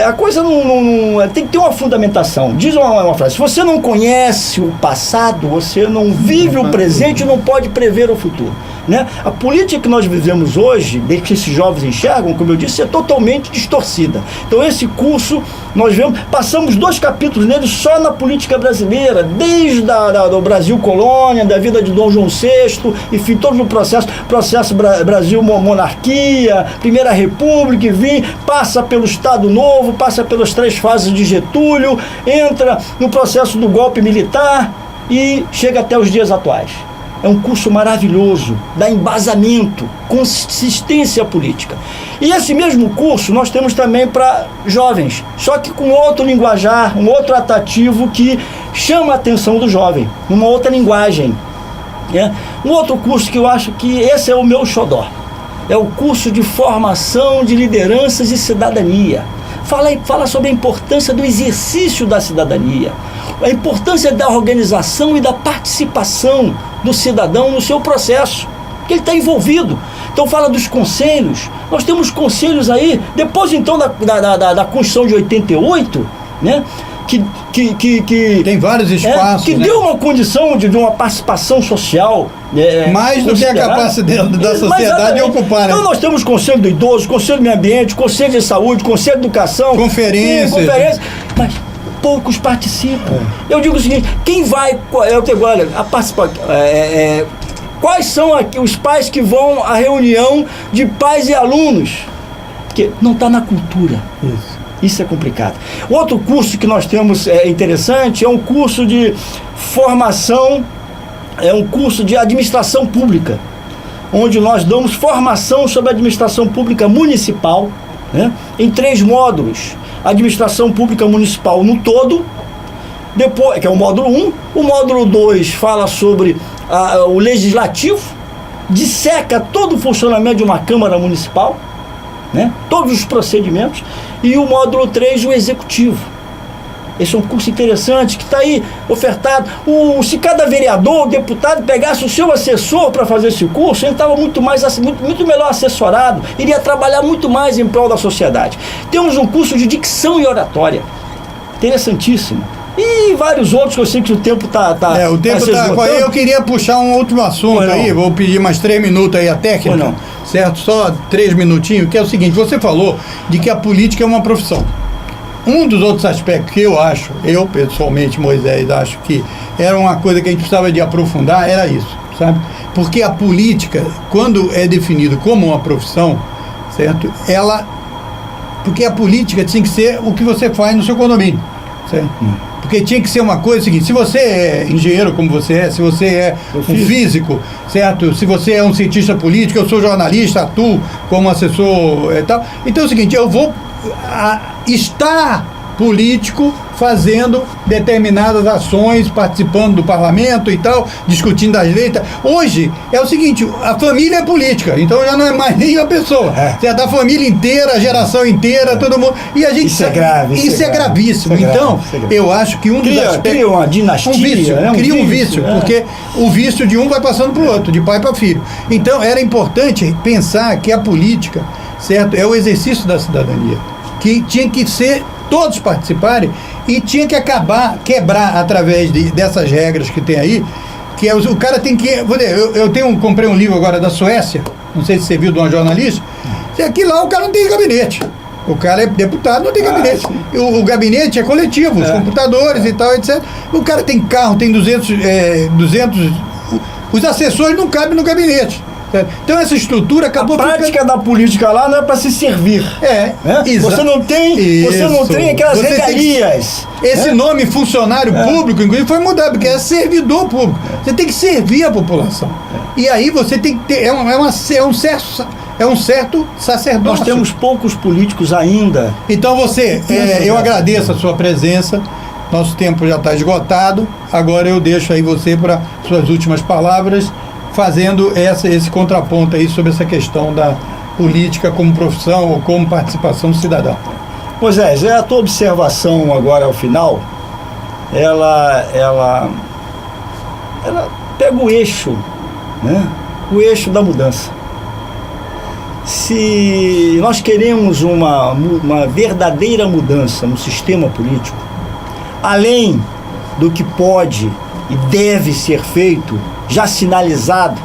G: a coisa não tem que ter uma fundamentação. Diz uma frase: se você não conhece o passado, você não vive o presente e não pode prever o futuro. Né? A política que nós vivemos hoje, desde que esses jovens enxergam, como eu disse, é totalmente distorcida. Então esse curso, nós passamos 2 capítulos nele só na política brasileira, desde do Brasil colônia, da vida de Dom João VI, enfim, todo o processo Brasil monarquia, Primeira República, enfim, passa pelo Estado Novo, passa pelas 3 fases de Getúlio, entra no processo do golpe militar e chega até os dias atuais. É um curso maravilhoso, dá embasamento, consistência política. E esse mesmo curso nós temos também para jovens, só que com outro linguajar, um outro atrativo que chama a atenção do jovem, numa outra linguagem. Né? Um outro curso que eu acho que esse é o meu xodó, é o curso de formação de lideranças e cidadania. Fala sobre a importância do exercício da cidadania, a importância da organização e da participação do cidadão no seu processo, que ele está envolvido. Então fala dos conselhos. Nós temos conselhos aí, depois então da Constituição de 88, né? Que
A: tem vários espaços,
G: que deu uma condição de uma participação social
A: mais do que a capacidade da sociedade de ocupar, né?
G: Então nós temos Conselho do Idoso, Conselho do Meio Ambiente, Conselho de Saúde, Conselho de Educação, conferências, mas poucos participam. Eu digo o seguinte: quem vai, olha, a participar, quais são aqui os pais que vão à reunião de pais e alunos? Porque não está na cultura. Isso é complicado. Outro curso que nós temos interessante é um curso de formação, é um curso de administração pública, onde nós damos formação sobre a administração pública municipal, né, em 3 módulos. Administração pública municipal no todo, depois, que é o módulo 1. O módulo 2 fala sobre o legislativo, disseca todo o funcionamento de uma Câmara Municipal, né, todos os procedimentos. E o módulo 3, o executivo. Esse é um curso interessante que está aí ofertado. Se cada vereador, deputado pegasse o seu assessor para fazer esse curso, ele estava muito melhor assessorado, iria trabalhar muito mais em prol da sociedade. Temos um curso de dicção e oratória, interessantíssimo, E vários outros que eu sei que o tempo tá
A: o tempo
G: se
A: tá.
G: esgotando.
A: Eu queria puxar um último assunto aí, vou pedir mais 3 minutos aí a técnica.
G: Não.
A: Certo? Só 3 minutinhos, que é o seguinte, você falou de que a política é uma profissão. Um dos outros aspectos que eu pessoalmente, Moisés, acho que era uma coisa que a gente precisava de aprofundar, era isso, sabe? Porque a política, quando é definido como uma profissão, certo? Porque a política tinha que ser o que você faz no seu condomínio, certo? Porque tinha que ser uma coisa seguinte, se você é engenheiro como você é, se você é um físico, certo? Se você é um cientista político, eu sou jornalista, atuo como assessor e tal. Então é o seguinte, eu vou estar político fazendo determinadas ações, participando do parlamento e tal, discutindo as leis. Hoje é o seguinte, a família é política, então já não é mais nem a pessoa. É da família inteira, a geração inteira, todo mundo. E a gente
G: isso é grave.
A: Isso é gravíssimo. Então, eu acho que
G: cria uma dinastia,
A: um vício,
G: né?
A: Cria um vício, porque o vício de um vai passando para o outro, de pai para filho. Então, era importante pensar que a política, certo, é o exercício da cidadania, que tinha que ser todos participarem e tinha que quebrar através dessas regras que tem aí, que é o cara tem que... comprei um livro agora da Suécia, não sei se você viu, de uma jornalista, aqui lá o cara não tem gabinete. O cara é deputado, não tem gabinete. O gabinete é coletivo, os computadores e tal, etc. O cara tem carro, tem 200... Os assessores não cabem no gabinete. Então essa estrutura acabou...
G: A prática da política lá não é para se servir. Você não tem aquelas regalias.
A: Esse nome funcionário público, inclusive, foi mudado, porque é servidor público. Você tem que servir a população. E aí você tem que ter... É um certo sacerdócio.
G: Nós temos poucos políticos ainda.
A: Então eu agradeço a sua presença. Nosso tempo já está esgotado. Agora eu deixo aí você para suas últimas palavras, fazendo esse contraponto aí sobre essa questão da política como profissão ou como participação cidadã.
G: Moisés, a tua observação agora ao final, ela pega o eixo, né? O eixo da mudança. Se nós queremos uma verdadeira mudança no sistema político, além do que pode e deve ser feito, já sinalizado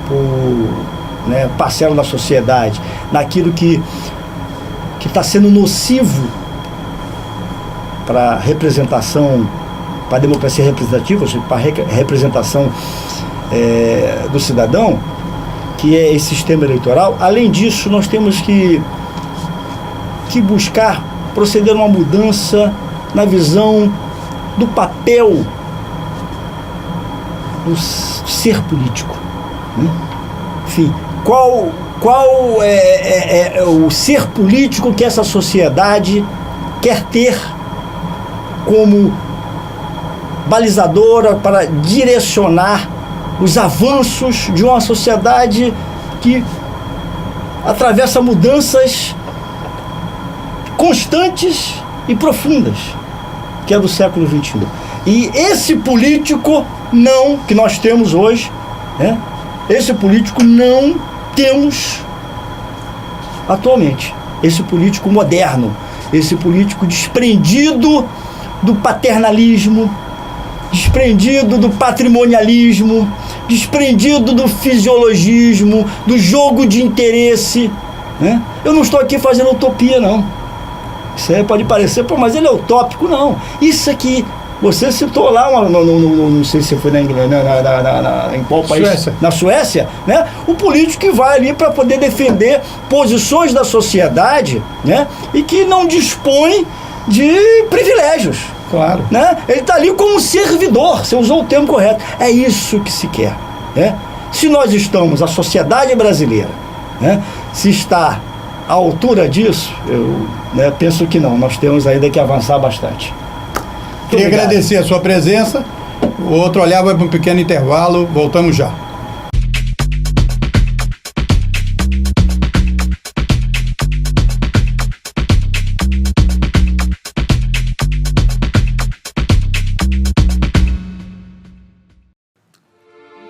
G: por parcela da sociedade, naquilo que está sendo nocivo para a representação, para a democracia representativa, para a representação do cidadão, que é esse sistema eleitoral. Além disso, nós temos que buscar proceder a uma mudança na visão do papel do ser político, né? Enfim, qual é o ser político que essa sociedade quer ter como balizadora para direcionar os avanços de uma sociedade que atravessa mudanças constantes e profundas, que é do século XXI. E esse político que nós temos hoje, né? Esse político não temos atualmente. Esse político moderno, esse político desprendido do paternalismo, desprendido do patrimonialismo, desprendido do fisiologismo, do jogo de interesse, né? Eu não estou aqui fazendo utopia, não. Isso aí pode parecer, mas ele é utópico, não. Isso aqui, você citou lá, não sei se foi em qual país?
A: Suécia.
G: Na Suécia, né? O político que vai ali para poder defender posições da sociedade, né? E que não dispõe de privilégios.
A: Claro.
G: Né? Ele está ali como servidor, você usou o termo correto. É isso que se quer, né? Se nós estamos, a sociedade brasileira, né, se está à altura disso, eu penso que não, nós temos ainda que avançar bastante.
A: Queria agradecer a sua presença. O Outro Olhar vai para um pequeno intervalo, voltamos já.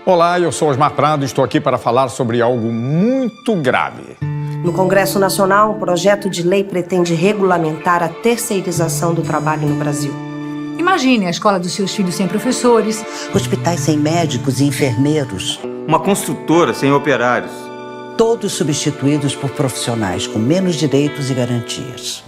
B: Olá, eu sou Osmar Prado e estou aqui para falar sobre algo muito grave.
C: No Congresso Nacional, um projeto de lei pretende regulamentar a terceirização do trabalho no Brasil.
D: Imagine a escola dos seus filhos sem professores,
E: Hospitais sem médicos e enfermeiros,
F: Uma construtora sem operários.
E: todos substituídos por profissionais com menos direitos e garantias.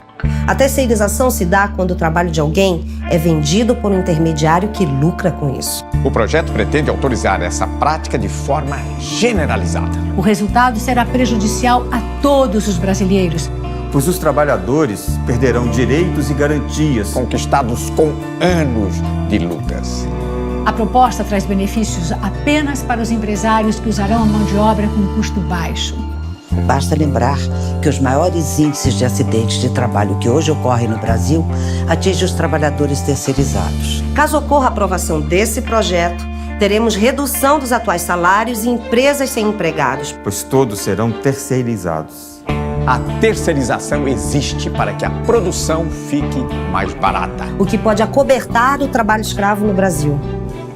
C: A terceirização se dá quando o trabalho de alguém é vendido por um intermediário que lucra com isso.
B: O projeto pretende autorizar essa prática de forma generalizada.
D: o resultado será prejudicial a todos os brasileiros.
F: Pois os trabalhadores perderão direitos e garantias.
B: Conquistados com anos de lutas.
D: A proposta traz benefícios apenas para os empresários que usarão a mão de obra com custo baixo.
E: Basta lembrar que os maiores índices de acidentes de trabalho que hoje ocorrem no Brasil atingem os trabalhadores terceirizados.
C: Caso ocorra a aprovação desse projeto, teremos redução dos atuais salários e empresas sem empregados.
F: Pois todos serão terceirizados.
B: A terceirização existe para que a produção fique mais barata.
C: O que pode acobertar o trabalho escravo no Brasil.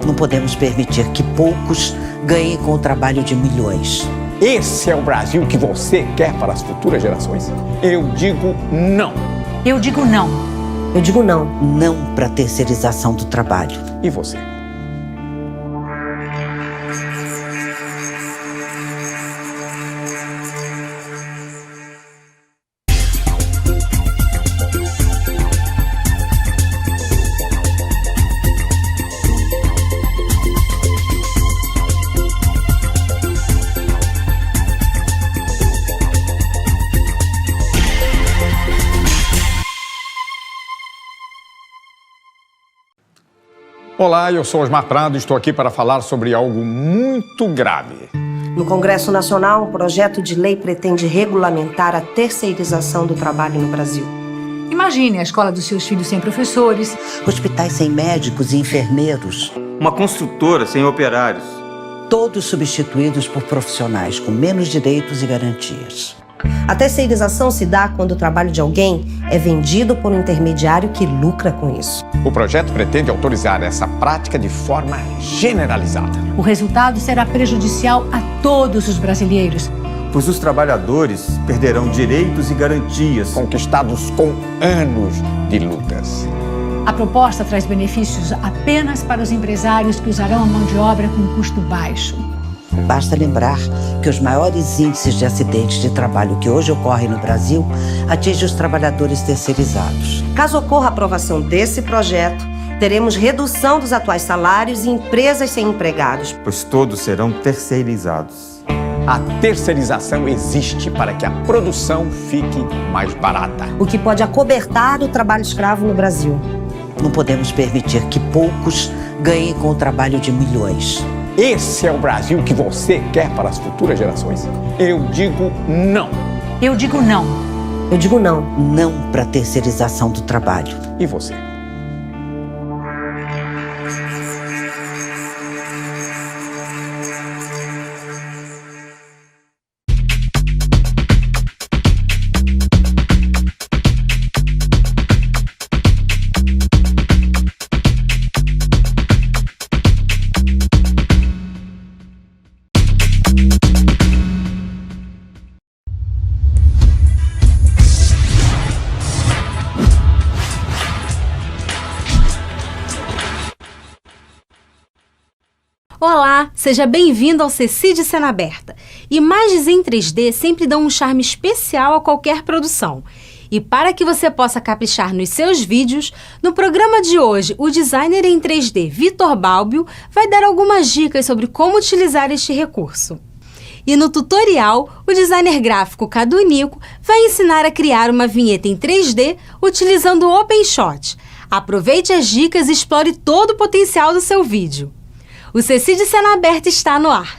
E: Não podemos permitir que poucos ganhem com o trabalho de milhões.
B: Esse é o Brasil que você quer para as futuras gerações? Eu digo não.
D: Eu digo não.
C: Eu digo não.
E: Não para a terceirização do trabalho.
B: E você? Olá, eu sou Osmar Prado e estou aqui para falar sobre algo muito grave.
C: No Congresso Nacional, um projeto de lei pretende regulamentar a terceirização do trabalho no Brasil.
D: Imagine a escola dos seus filhos sem professores,
E: Hospitais sem médicos e enfermeiros,
F: Uma construtora sem operários.
E: todos substituídos por profissionais com menos direitos e garantias.
C: A terceirização se dá quando o trabalho de alguém é vendido por um intermediário que lucra com isso.
B: O projeto pretende autorizar essa prática de forma generalizada.
D: o resultado será prejudicial a todos os brasileiros.
F: Pois os trabalhadores perderão direitos e garantias.
B: Conquistados com anos de lutas.
D: A proposta traz benefícios apenas para os empresários que usarão a mão de obra com custo baixo.
E: Basta lembrar que os maiores índices de acidentes de trabalho que hoje ocorrem no Brasil atingem os trabalhadores terceirizados.
C: Caso ocorra a aprovação desse projeto, teremos redução dos atuais salários e empresas sem empregados.
F: Pois todos serão terceirizados.
B: A terceirização existe para que a produção fique mais barata.
C: O que pode acobertar o trabalho escravo no Brasil.
E: Não podemos permitir que poucos ganhem com o trabalho de milhões.
B: Esse é o Brasil que você quer para as futuras gerações? Eu digo não.
D: Eu digo não.
C: Eu digo não.
E: Não para a terceirização do trabalho.
B: E você?
H: Olá, seja bem-vindo ao CC de Cena Aberta. Imagens em 3D sempre dão um charme especial a qualquer produção. E para que você possa caprichar nos seus vídeos, no programa de hoje, o designer em 3D Vitor Balbio vai dar algumas dicas sobre como utilizar este recurso. E no tutorial, o designer gráfico Cadu Nico vai ensinar a criar uma vinheta em 3D utilizando o OpenShot. Aproveite as dicas e explore todo o potencial do seu vídeo. O CC de Cena Aberta está no ar.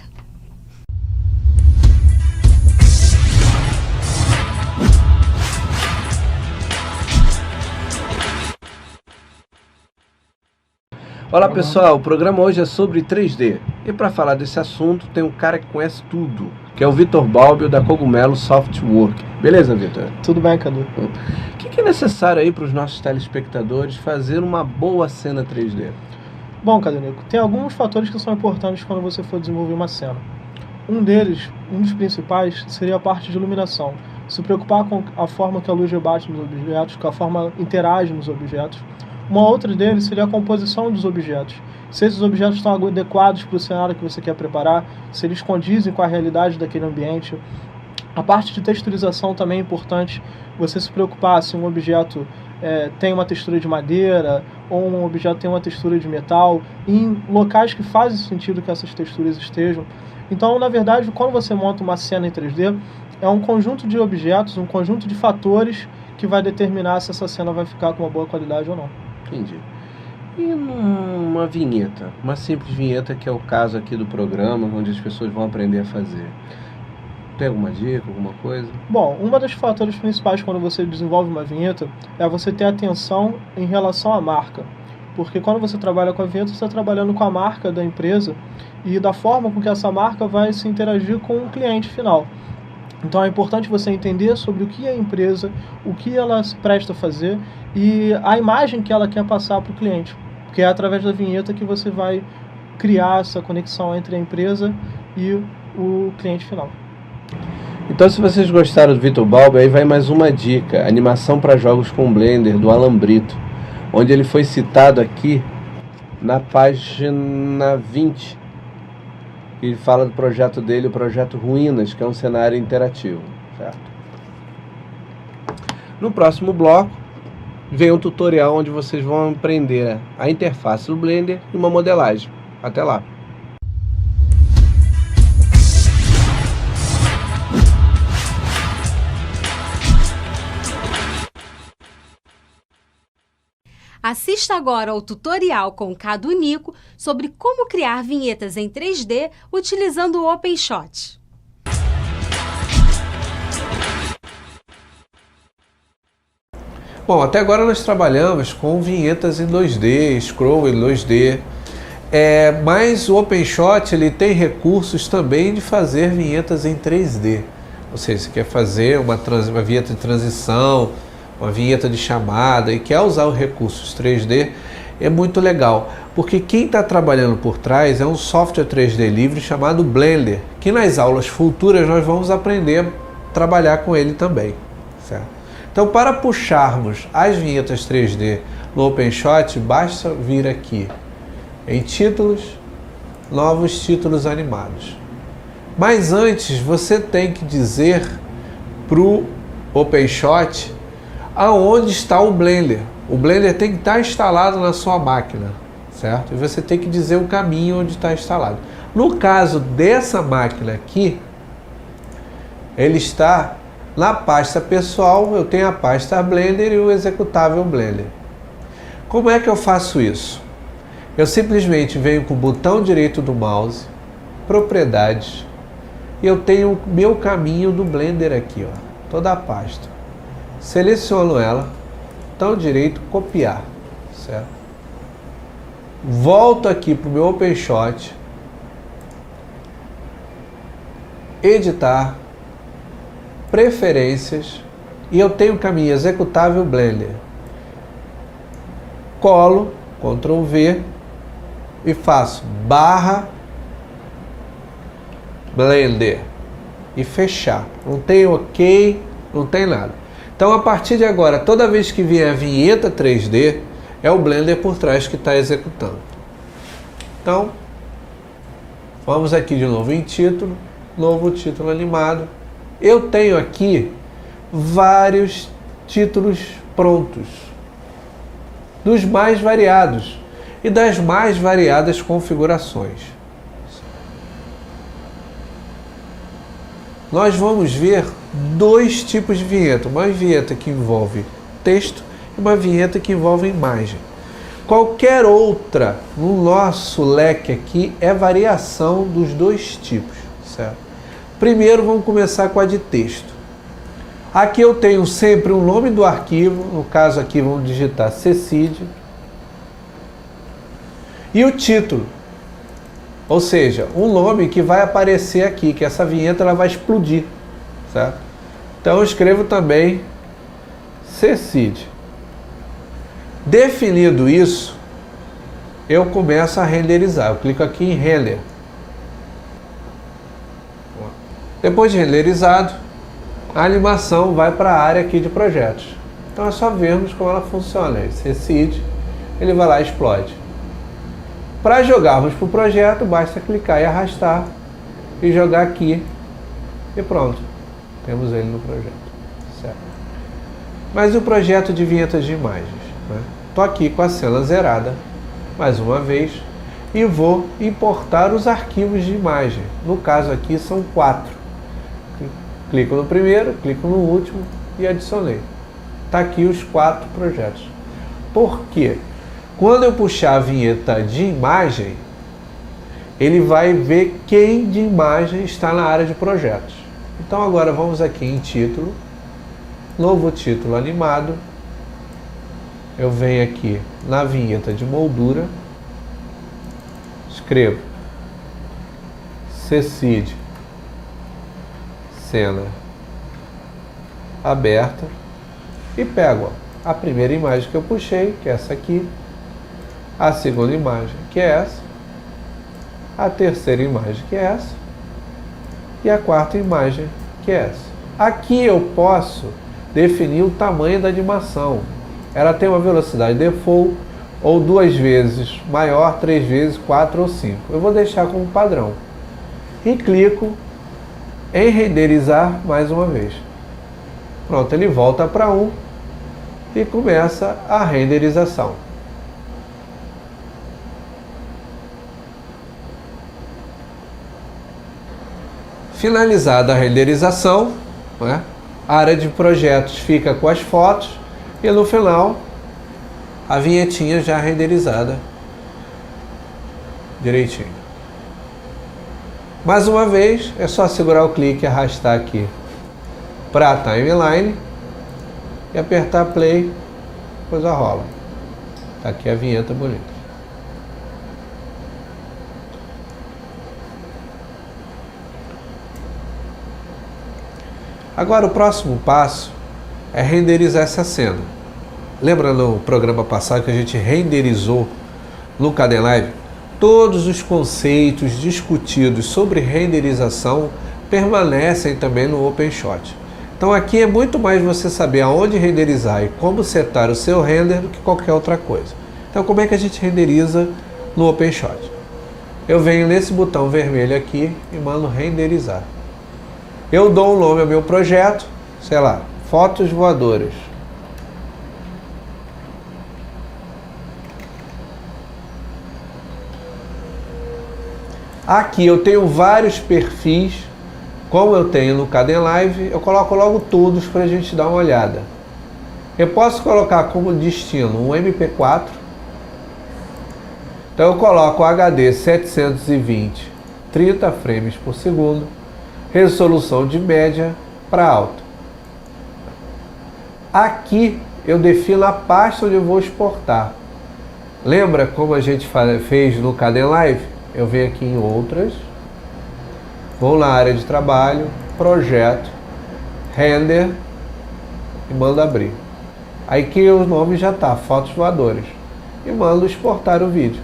I: Olá pessoal, o programa hoje é sobre 3D. E para falar desse assunto tem um cara que conhece tudo, que é o Vitor Balbio da Cogumelo Softwork. Beleza, Vitor?
J: Tudo bem, Cadu.
I: O que é necessário aí para os nossos telespectadores fazer uma boa cena 3D?
J: Bom, Cadu Nico, tem alguns fatores que são importantes quando você for desenvolver uma cena. Um dos principais, seria a parte de iluminação. Se preocupar com a forma que a luz rebate nos objetos, com a forma interage nos objetos. Uma outra deles seria a composição dos objetos. Se esses objetos estão adequados para o cenário que você quer preparar, se eles condizem com a realidade daquele ambiente. A parte de texturização também é importante, você se preocupar se um objeto tem uma textura de madeira ou um objeto tem uma textura de metal, em locais que fazem sentido que essas texturas estejam. Então, na verdade, quando você monta uma cena em 3D, é um conjunto de objetos, um conjunto de fatores que vai determinar se essa cena vai ficar com uma boa qualidade ou não.
I: Entendi. E numa vinheta, uma simples vinheta, que é o caso aqui do programa, onde as pessoas vão aprender a fazer. Tem alguma dica, alguma coisa?
J: Bom, um dos fatores principais quando você desenvolve uma vinheta é você ter atenção em relação à marca. Porque quando você trabalha com a vinheta, você está trabalhando com a marca da empresa e da forma com que essa marca vai se interagir com o cliente final. Então é importante você entender sobre o que é a empresa, o que ela se presta a fazer e a imagem que ela quer passar para o cliente. Porque é através da vinheta que você vai criar essa conexão entre a empresa e o cliente final.
I: Então, se vocês gostaram do Vitor Balbi, aí vai mais uma dica: animação para jogos com Blender, do Alan Brito, onde ele foi citado aqui na página 20. Ele fala do projeto dele, o projeto Ruínas, que é um cenário interativo, certo? No próximo bloco, vem um tutorial onde vocês vão aprender a interface do Blender e uma modelagem. Até lá!
H: Assista agora ao tutorial com Cadu Nico sobre como criar vinhetas em 3D utilizando o OpenShot.
I: Bom, até agora nós trabalhamos com vinhetas em 2D, scroll em 2D, mas o OpenShot ele tem recursos também de fazer vinhetas em 3D. Ou seja, você quer fazer uma vinheta de transição, uma vinheta de chamada e quer usar os recursos 3D, é muito legal, porque quem está trabalhando por trás é um software 3D livre chamado Blender, que nas aulas futuras nós vamos aprender a trabalhar com ele também, certo? Então, para puxarmos as vinhetas 3D no OpenShot, basta vir aqui em títulos, novos títulos animados. Mas antes, você tem que dizer para o OpenShot aonde está o Blender. O Blender tem que estar instalado na sua máquina, certo? E você tem que dizer o caminho onde está instalado. No caso dessa máquina aqui, ele está na pasta pessoal, eu tenho a pasta Blender e o executável Blender. Como é que eu faço isso? Eu simplesmente venho com o botão direito do mouse, propriedades, e eu tenho o meu caminho do Blender aqui, ó, toda a pasta. Seleciono ela, botão direito, copiar, certo? Volto aqui para o meu OpenShot, editar, preferências, e eu tenho o caminho executável Blender. Colo, Ctrl V, e faço barra Blender e fechar. Não tem OK, não tem nada. Então, a partir de agora, toda vez que vier a vinheta 3D, é o Blender por trás que está executando. Então, vamos aqui de novo em título, novo título animado. Eu tenho aqui vários títulos prontos, dos mais variados e das mais variadas configurações. Nós vamos ver dois tipos de vinheta, uma vinheta que envolve texto e uma vinheta que envolve imagem. Qualquer outra no nosso leque aqui é variação dos dois tipos, certo? Primeiro vamos começar com a de texto. Aqui eu tenho sempre o nome do arquivo, no caso aqui vamos digitar CCID, e o título. Ou seja, um nome que vai aparecer aqui, que essa vinheta ela vai explodir, certo? Então eu escrevo também CCID. Definido isso, eu começo a renderizar. Eu clico aqui em Render. Depois de renderizado, a animação vai para a área aqui de projetos. Então é só vermos como ela funciona. CCID, ele vai lá e explode. Para jogarmos para o projeto, basta clicar e arrastar e jogar aqui e pronto, temos ele no projeto, certo? Mas o projeto de vinhetas de imagens, né? Estou aqui com a cena zerada, mais uma vez, e vou importar os arquivos de imagem. No caso aqui são 4. Clico no primeiro, clico no último e adicionei. Está aqui os 4 projetos. Por quê? Quando eu puxar a vinheta de imagem, ele vai ver quem de imagem está na área de projetos. Então agora vamos aqui em título, novo título animado. Eu venho aqui na vinheta de moldura, escrevo CECID cena aberta e pego a primeira imagem que eu puxei, que é essa aqui, a segunda imagem, que é essa, a terceira imagem, que é essa, e a quarta imagem, que é essa. Aqui eu posso definir o tamanho da animação. Ela tem uma velocidade default, ou 2 vezes maior, 3 vezes, 4 ou 5. Eu vou deixar como padrão. E clico em renderizar mais uma vez. Pronto, ele volta para 1 e começa a renderização. Finalizada a renderização, né, a área de projetos fica com as fotos e no final a vinhetinha já renderizada direitinho. Mais uma vez, é só segurar o clique e arrastar aqui para a timeline e apertar play, coisa rola. Tá aqui a vinheta bonita. Agora o próximo passo é renderizar essa cena. Lembra no programa passado que a gente renderizou no Kdenlive? Todos os conceitos discutidos sobre renderização permanecem também no OpenShot. Então aqui é muito mais você saber aonde renderizar e como setar o seu render do que qualquer outra coisa. Então como é que a gente renderiza no OpenShot? Eu venho nesse botão vermelho aqui e mando renderizar. Eu dou um nome ao meu projeto, sei lá, fotos voadoras. Aqui eu tenho vários perfis, como eu tenho no Kdenlive, eu coloco logo todos para a gente dar uma olhada. Eu posso colocar como destino um MP4, então eu coloco HD 720, 30 frames por segundo, resolução de média para alta. Aqui eu defino a pasta onde eu vou exportar. Lembra como a gente fez no Kdenlive? Eu venho aqui em outras, vou na área de trabalho, projeto, render e mando abrir. Aí que o nome já está, fotos voadoras, e mando exportar o vídeo.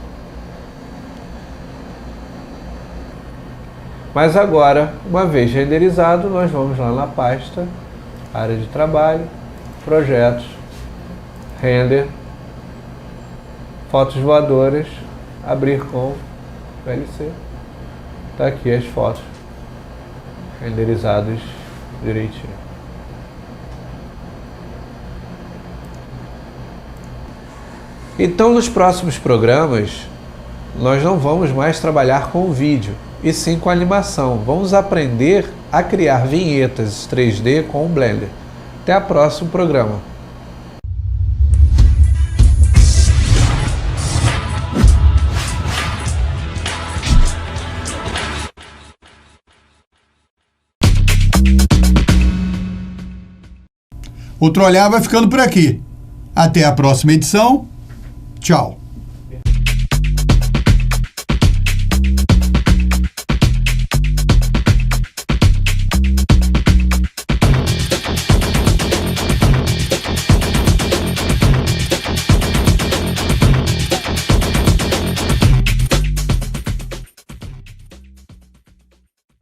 I: Mas agora, uma vez renderizado, nós vamos lá na pasta, área de trabalho, projetos, render, fotos voadoras, abrir com VLC. Está aqui as fotos renderizadas direitinho. Então, nos próximos programas, nós não vamos mais trabalhar com vídeo, e sim com animação. Vamos aprender a criar vinhetas 3D com o Blender. Até o próximo programa.
A: O Trolhar vai ficando por aqui. Até a próxima edição. Tchau.